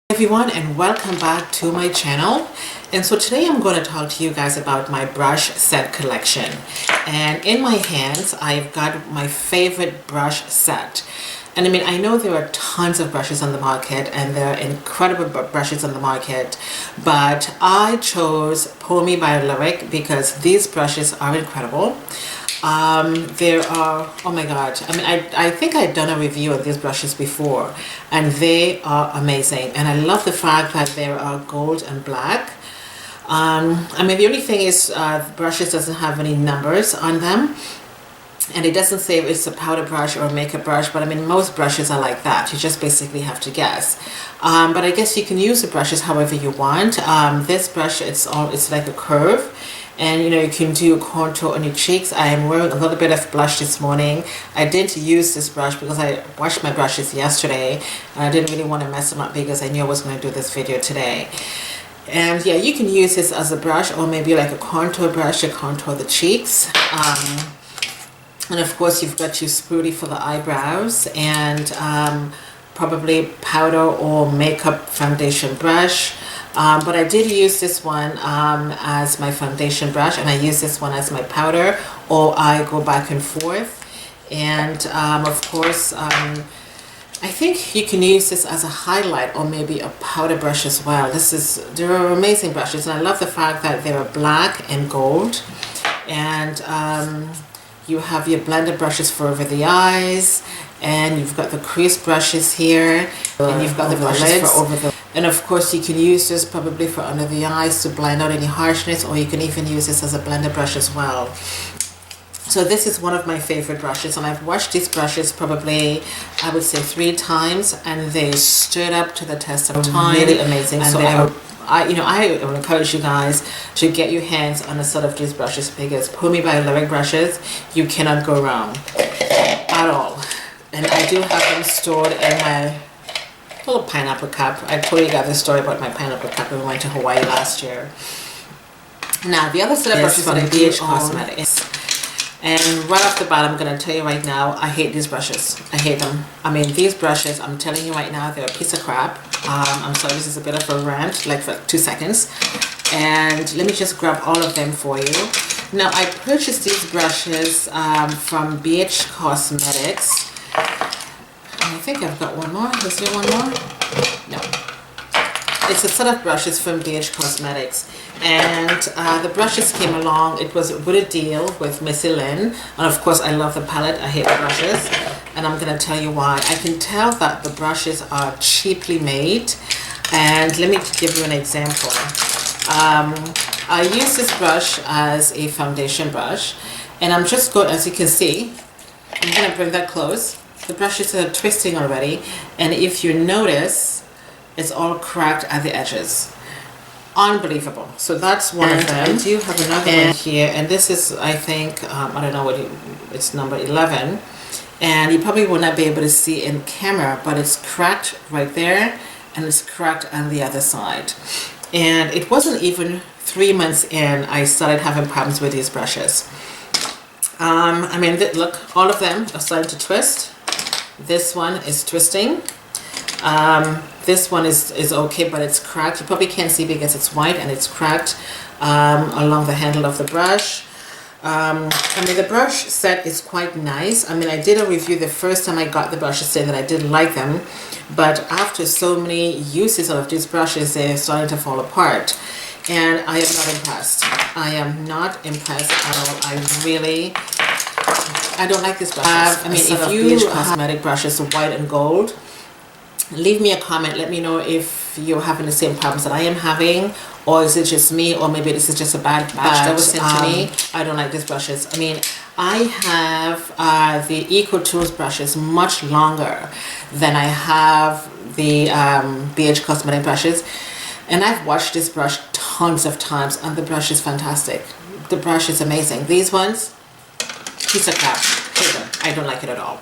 Everyone, and welcome back to my channel. And so today I'm going to talk to you guys about my brush set collection. And in my hands I've got my favorite brush set. And I mean, I know there are tons of brushes on the market and there are incredible brushes on the market, but I chose Pour Me by Lyric because these brushes are incredible. There are, oh my god, I mean, I think I've done a review of these brushes before and they are amazing, and I love the fact that they are gold and black. I mean, the only thing is the brushes doesn't have any numbers on them, and it doesn't say if it's a powder brush or a makeup brush, but I mean, most brushes are like that. You just basically have to guess. But I guess you can use the brushes however you want. This brush, it's like a curve, and you know, you can do a contour on your cheeks. I am wearing a little bit of blush this morning. I didn't use this brush because I washed my brushes yesterday and I didn't really want to mess them up because I knew I was going to do this video today. And yeah, you can use this as a brush or maybe like a contour brush to contour the cheeks. And of course you've got your spoolie for the eyebrows, and probably powder or makeup foundation brush. But I did use this one as my foundation brush, and I use this one as my powder, or I go back and forth. And of course I think you can use this as a highlight or maybe a powder brush as well. There are amazing brushes, and I love the fact that they are black and gold. And you have your blended brushes for over the eyes, and you've got the crease brushes here, and you've got the brushes for over the, and of course you can use this probably for under the eyes to blend out any harshness, or you can even use this as a blended brush as well. So this is one of my favorite brushes, and I've washed these brushes probably, I would say, 3 times, and they stood up to the test of time. Really amazing. And so I would encourage you guys to get your hands on a set of these brushes, because Pour Me by Lyric brushes, you cannot go wrong at all. And I do have them stored in my little pineapple cup. I told you guys the story about my pineapple cup when we went to Hawaii last year. Now the other set of brushes from BH Cosmetics. And right off the bat, I'm going to tell you right now, I hate these brushes. I hate them. I mean, these brushes, I'm telling you right now, they're a piece of crap. I'm sorry, this is a bit of a rant, like for 2 seconds. And let me just grab all of them for you. Now, I purchased these brushes from BH Cosmetics. I think I've got one more. Is there one more? No. It's a set of brushes from BH Cosmetics, and the brushes came along. It was with a deal with Missy Lynn, and of course I love the palette. I hate the brushes, and I'm going to tell you why. I can tell that the brushes are cheaply made, and let me give you an example. I use this brush as a foundation brush, and I'm just going, as you can see, I'm going to bring that close. The brushes are twisting already, and if you notice, it's all cracked at the edges. Unbelievable. So that's one of them. I do have another one here, and this is, I think, I don't know what it's number 11, and you probably will not be able to see in camera, but it's cracked right there, and it's cracked on the other side. And it wasn't even 3 months in I started having problems with these brushes. I mean, look, all of them are starting to twist. This one is twisting. This one is okay, but it's cracked. You probably can't see because it's white and it's cracked along the handle of the brush. I mean, the brush set is quite nice. I mean, I did a review the first time I got the brushes, saying that I didn't like them, but after so many uses of these brushes, they're starting to fall apart, and I am not impressed. I am not impressed at all. I don't like these brushes. I mean, if you cosmetic brushes, white and gold, leave me a comment. Let me know if you're having the same problems that I am having, or is it just me, or maybe this is just a bad batch that was sent to me. I don't like these brushes. I mean, I have the Eco Tools brushes much longer than I have the BH Cosmetic brushes, and I've washed this brush tons of times, and the brush is fantastic. The brush is amazing. These ones, piece of crap. I don't like it at all.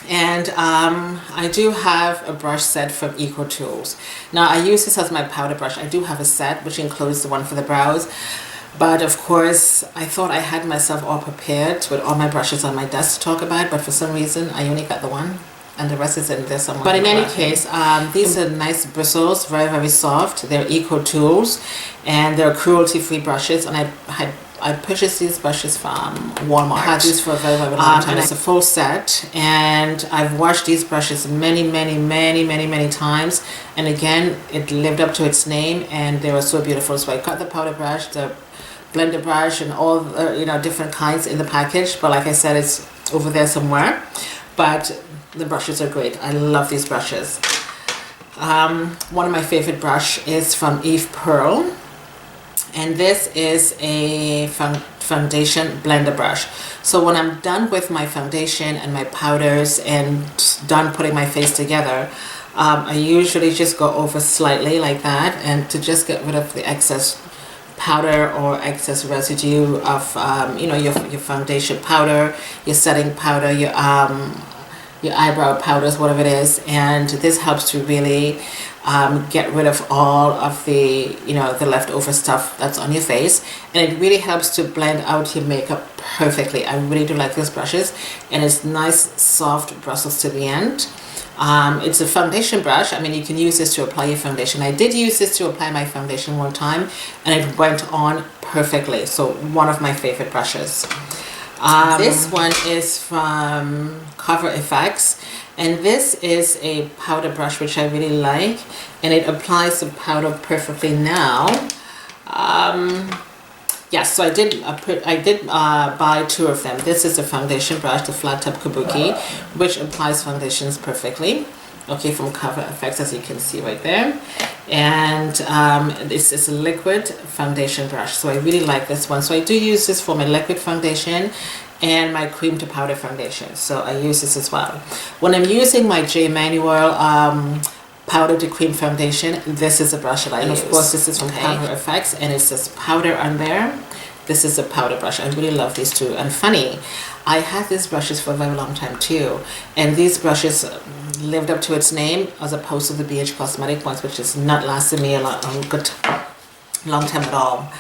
And I do have a brush set from Eco Tools. Now I use this as my powder brush. I do have a set which includes the one for the brows, but of course I thought I had myself all prepared with all my brushes on my desk to talk about, but for some reason I only got the one. and the rest is in there somewhere. But in any case, these are nice bristles, very, very soft. They're eco tools, and they're cruelty-free brushes. And I purchased these brushes from Walmart. I had these for a very, very long time. And it's a full set, and I've washed these brushes many times. And again, it lived up to its name, and they were so beautiful. So I got the powder brush, the blender brush, and all different kinds in the package. But like I said, it's over there somewhere. But the brushes are great. I love these brushes. One of my favorite brush is from Eve Pearl. And this is a foundation blender brush. So when I'm done with my foundation and my powders and done putting my face together, I usually just go over slightly like that, and to just get rid of the excess powder or excess residue of your foundation powder, your setting powder, your eyebrow powders, whatever it is. And this helps to really get rid of all of the the leftover stuff that's on your face, and it really helps to blend out your makeup perfectly. I really do like these brushes, and it's nice soft bristles to the end. It's a foundation brush. I mean, you can use this to apply your foundation. I did use this to apply my foundation one time, and it went on perfectly. So one of my favorite brushes. This one is from Cover FX, and this is a powder brush which I really like, and it applies the powder perfectly now. Yes, so I did buy two of them. This is a foundation brush, the flat top kabuki, which applies foundations perfectly. Okay, from Cover FX, as you can see right there. And this is a liquid foundation brush, so I really like this one. So I do use this for my liquid foundation and my cream to powder foundation, so I use this as well. When I'm using my J. Manuel powder to cream foundation, this is a brush that I use. And of course, this is from Cover FX, and it says powder on there. This is a powder brush. I really love these two. And funny, I had these brushes for a very long time too, and these brushes lived up to its name, as opposed to the BH Cosmetic ones, which is not lasting me a long time at all.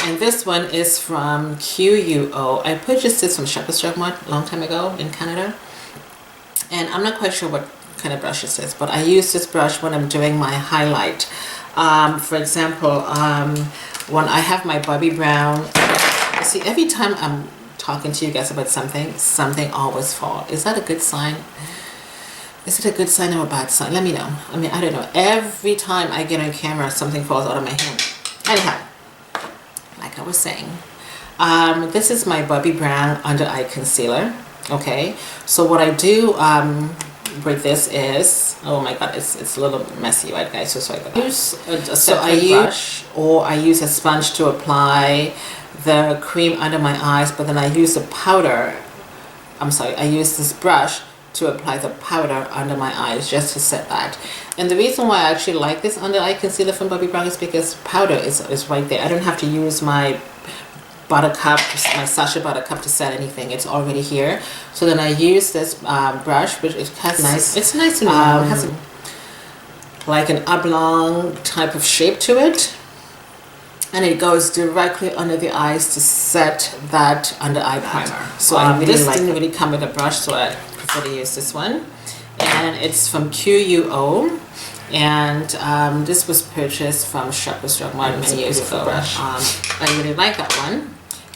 And this one is from QUO. I purchased this from Shoppers Drug Mart a long time ago in Canada, and I'm not quite sure what kind of brush this is, but I use this brush when I'm doing my highlight. For example, when I have my Bobbi Brown, see, every time I'm talking to you guys about something always falls. Is that a good sign? Is it a good sign or a bad sign? Let me know. I mean, I don't know. Every time I get on camera, something falls out of my hand. Anyhow, like I was saying, this is my Bobbi Brown under eye concealer. Okay, so what I do with this is, oh my god, it's a little messy, right guys? So sorry about that. So I use brush, or I use a sponge to apply the cream under my eyes, but then I use the powder. I use this brush to apply the powder under my eyes, just to set that. And the reason why I actually like this under eye concealer from Bobbi Brown is because powder is right there. I don't have to use my buttercup, my Sacha buttercup to set anything. It's already here. So then I use this brush, which it has nice. It's nice and it has like an oblong type of shape to it, and it goes directly under the eyes to set that under eye primer. So I really this didn't really come with a brush, so I prefer to use this one. And it's from QUO, and this was purchased from Shoppers Drug Mart many years ago. I really like that one.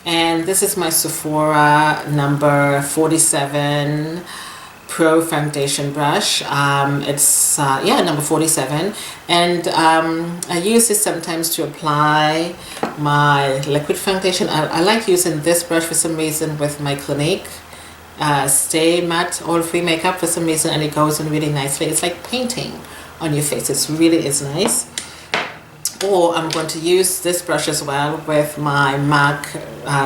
And this is my Sephora number 47 Pro Foundation brush. It's number 47, and I use this sometimes to apply my liquid foundation. I like using this brush for some reason with my Clinique Stay Matte Oil Free makeup for some reason, and it goes in really nicely. It's like painting on your face. It really is nice. Or I'm going to use this brush as well with my MAC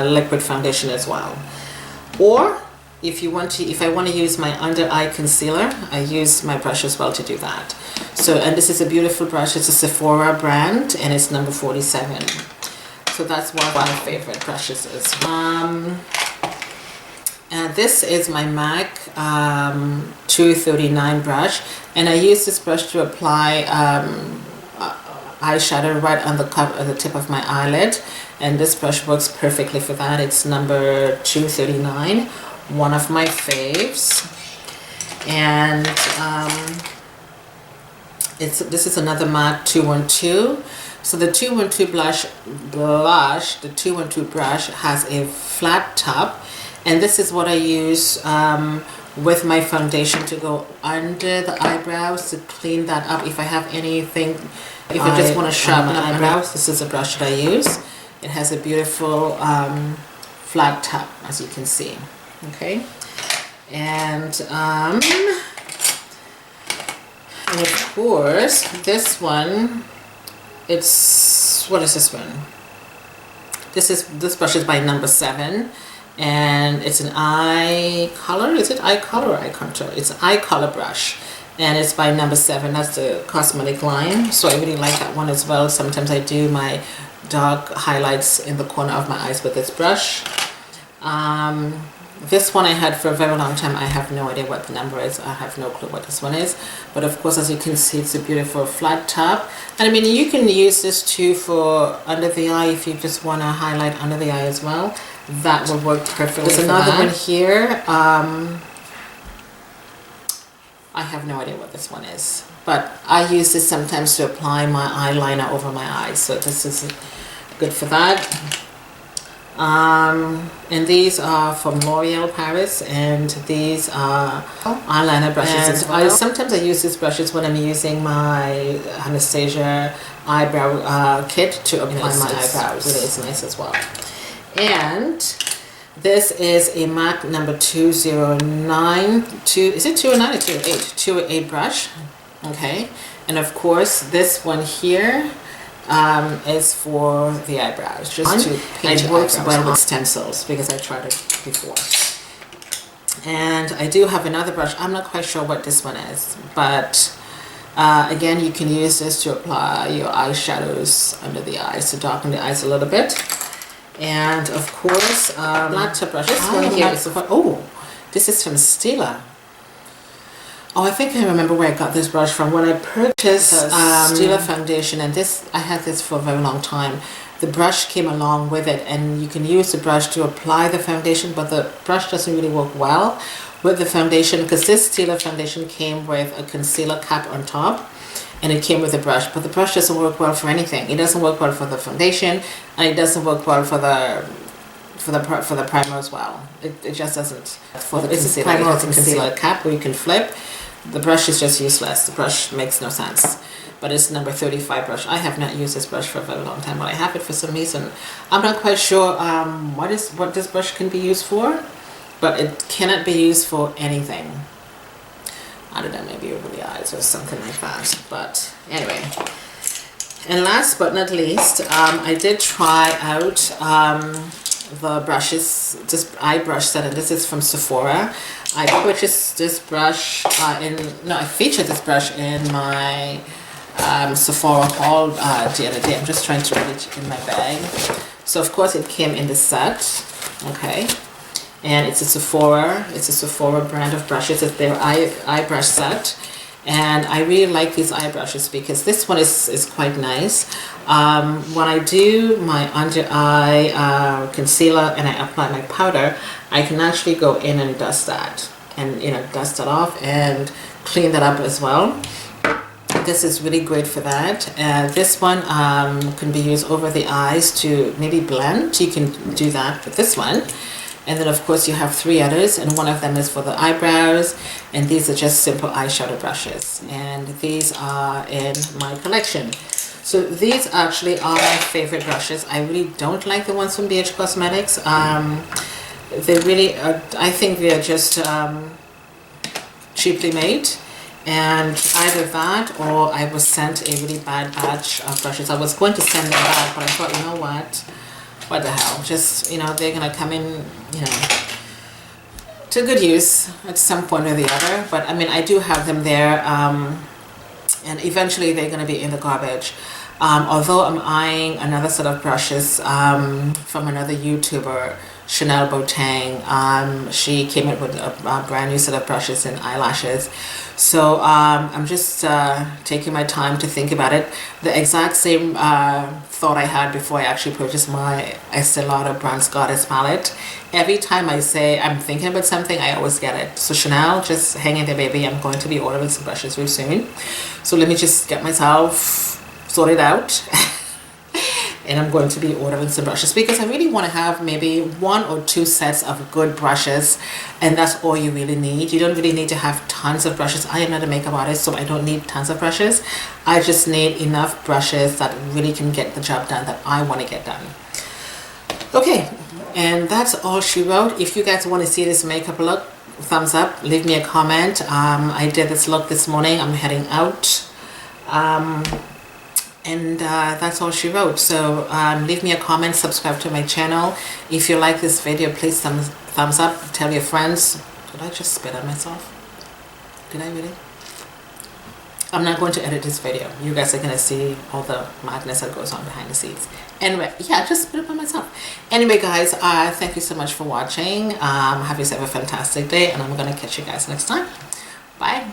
liquid foundation as well. Or if I want to use my under eye concealer, I use my brush as well to do that. So, and this is a beautiful brush. It's a Sephora brand, and it's number 47. So that's one of my favorite brushes is. And this is my MAC 239 brush, and I use this brush to apply eyeshadow right on the tip of my eyelid, and this brush works perfectly for that. It's number 239. one of my faves. And this is another matte 212. So the 212 the 212 brush has a flat top, and this is what I use with my foundation to go under the eyebrows to clean that up. If I have anything, if I just want to sharpen my eyebrows, this is a brush that I use. It has a beautiful flat top, as you can see. Okay, and of course this one, it's, what is this one? This brush is by number 7, and it's an eye color. Is it eye color or eye contour? It's an eye color brush, and it's by number 7. That's the cosmetic line. So I really like that one as well. Sometimes I do my dark highlights in the corner of my eyes with this brush. This one I had for a very long time. I have no idea what the number is. I have no clue what this one is. But of course, as you can see, it's a beautiful flat top. And I mean, you can use this too for under the eye if you just want to highlight under the eye as well. That will work perfectly. There's another one here. I have no idea what this one is. But I use this sometimes to apply my eyeliner over my eyes. So this is good for that. And these are from L'Oreal Paris, and these are eyeliner brushes as well. Sometimes I use these brushes when I'm using my Anastasia eyebrow kit to apply my eyebrows. Really, it's nice as well. And this is a MAC number 209. Is it 209 or 208? 208 brush. Okay, and of course this one here is for the eyebrows, just to paint. It works well with stencils because I tried it before. And I do have another brush. I'm not quite sure what this one is, but again, you can use this to apply your eyeshadows under the eyes to darken the eyes a little bit. And of course, flat brush. This one here is this is from Stila. Oh, I think I remember where I got this brush from. When I purchased Stila foundation, and I had this for a very long time. The brush came along with it, and you can use the brush to apply the foundation, but the brush doesn't really work well with the foundation because this Stila foundation came with a concealer cap on top, and it came with a brush, but the brush doesn't work well for anything. It doesn't work well for the foundation, and it doesn't work well for the primer as well. It just doesn't. For the concealer, primer or concealer cap where you can flip. The brush is just useless. The brush makes no sense. But it's number 35 brush. I have not used this brush for a very long time, but I have it for some reason. I'm not quite sure what this brush can be used for, but it cannot be used for anything. I don't know, maybe over the eyes or something like that. But anyway. And last but not least, I did try out the brushes, this eye brush set, and this is from Sephora. I purchased this brush I featured this brush in my Sephora haul the other day. I'm just trying to reach it in my bag. So of course it came in the set, okay, and it's a Sephora brand of brushes. It's their eye brush set, and I really like these eye brushes because this one is quite nice. When I do my under eye concealer and I apply my powder, I can actually go in and dust that, and dust that off and clean that up as well. This is really great for that. This one can be used over the eyes to maybe blend. You can do that with this one. And then of course you have 3 others, and one of them is for the eyebrows, and these are just simple eyeshadow brushes, and these are in my collection. So these actually are my favorite brushes. I really don't like the ones from BH Cosmetics. They really I think they're just cheaply made, and either that or I was sent a really bad batch of brushes. I was going to send them back, but I thought, you know what the hell, just they're gonna come in to good use at some point or the other. But I mean, I do have them there, and eventually they're gonna be in the garbage. Although I'm eyeing another set of brushes from another YouTuber, Chanel Botang. She came up with a brand new set of brushes and eyelashes. So I'm just taking my time to think about it. The exact same thought I had before I actually purchased my Estee Lauder Bronze Goddess palette. Every time I say I'm thinking about something, I always get it. So Chanel, just hang in there, baby. I'm going to be ordering some brushes real soon. So let me just get myself sorted out. And I'm going to be ordering some brushes because I really want to have maybe 1 or 2 sets of good brushes, and that's all you really need. You don't really need to have tons of brushes. I am not a makeup artist, so I don't need tons of brushes. I just need enough brushes that really can get the job done that I want to get done. Okay, and that's all she wrote. If you guys want to see this makeup look, thumbs up, leave me a comment. I did this look this morning. I'm heading out. And that's all she wrote. So leave me a comment, subscribe to my channel. If you like this video, please thumbs up, tell your friends. Did I just spit on myself? Did I really? I'm not going to edit this video. You guys are going to see all the madness that goes on behind the scenes. Anyway, yeah, just spit up on myself. Anyway, guys, thank you so much for watching. Have yourself a fantastic day, and I'm going to catch you guys next time. Bye.